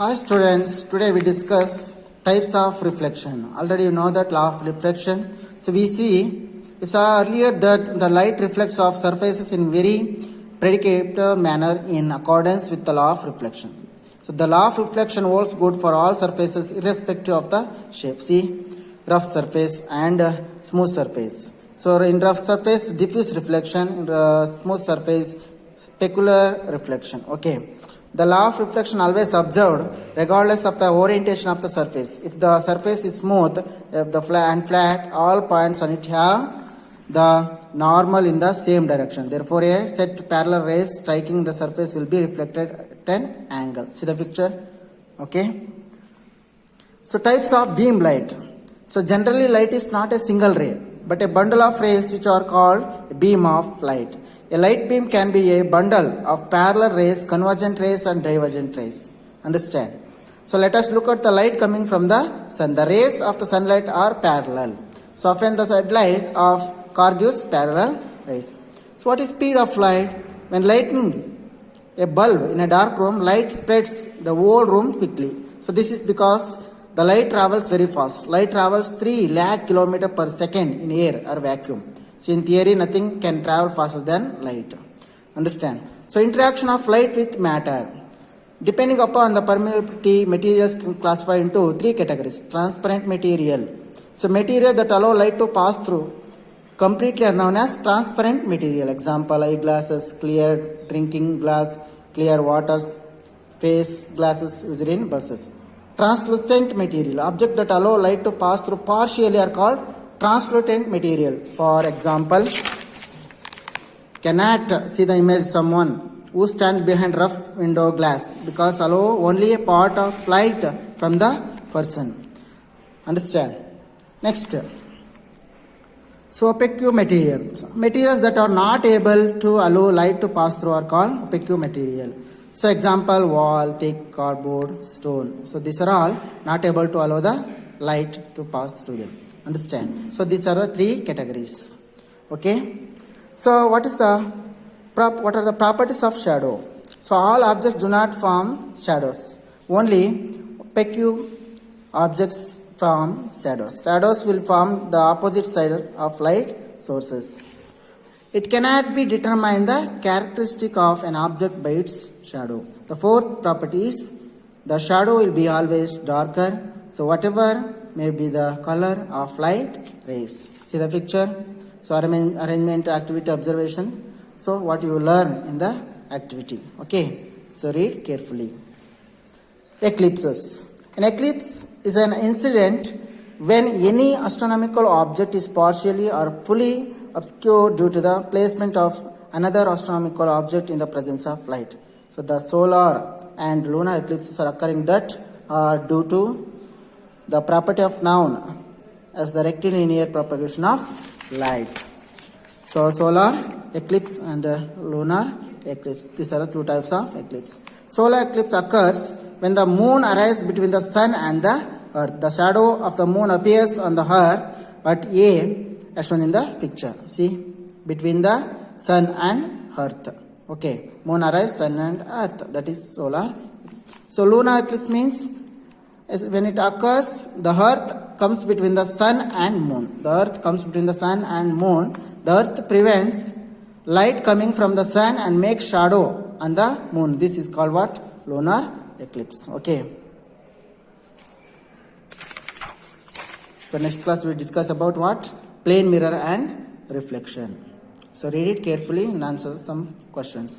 Hi students, today we discuss types of reflection. Already you know that law of reflection. So we saw earlier that the light reflects off surfaces in very predictable manner in accordance with the law of reflection. So the law of reflection holds good for all surfaces irrespective of the shape. See, rough surface and smooth surface. So in rough surface, diffuse reflection. In smooth surface, specular reflection. Okay. The law of reflection always observed regardless of the orientation of the surface. If the surface is smooth, if the flat, all points on it have the normal in the same direction. Therefore, a set parallel rays striking the surface will be reflected at an angle. See the picture? Okay. So types of beam light. So generally light is not a single ray, but a bundle of rays which are called a beam of light. A light beam can be a bundle of parallel rays, convergent rays and divergent rays. Understand? So let us look at the light coming from the sun. The rays of the sunlight are parallel. So often the sunlight of car gives parallel rays. So what is speed of light? When lighting a bulb in a dark room, light spreads the whole room quickly. So this is because the light travels very fast. Light travels 3 lakh km per second in air or vacuum. So in theory, nothing can travel faster than light. Understand? So interaction of light with matter. Depending upon the permeability, materials can classify into 3 categories. Transparent material. So material that allow light to pass through completely are known as transparent material. Example, eyeglasses, clear drinking glass, clear waters, face glasses used in buses. Translucent material. Objects that allow light to pass through partially are called translucent material. For example, cannot see the image someone who stands behind rough window glass because allow only a part of light from the person. Understand? Next. So opaque materials. Materials that are not able to allow light to pass through are called opaque material. So example, wall, thick, cardboard, stone. So these are all not able to allow the light to pass through them. Understand? So these are the 3 categories. Okay. So what are the properties of shadow? So all objects do not form shadows. Only opaque objects form shadows. Shadows will form the opposite side of light sources. It cannot be determined the characteristic of an object by its shadow. The 4th property is the shadow will be always darker. So whatever may be the color of light rays. See the picture? So arrangement, activity, observation. So what you learn in the activity. Okay. So read carefully. Eclipses. An eclipse is an incident when any astronomical object is partially or fully obscured due to the placement of another astronomical object in the presence of light. So the solar and lunar eclipses are occurring that are due to the property of noun as the rectilinear propagation of light. So solar eclipse and lunar eclipse. These are the 2 types of eclipse. Solar eclipse occurs when the moon arrives between the sun and the earth. The shadow of the moon appears on the earth at A as shown in the picture. See, between the sun and earth. Okay, moon arrives, sun and earth. That is solar. So lunar eclipse means when it occurs, the earth comes between the sun and moon. The earth comes between the sun and moon. The earth prevents light coming from the sun and makes shadow on the moon. This is called what? Lunar eclipse. Okay. So next class we discuss about what? Plane mirror and reflection. So read it carefully and answer some questions.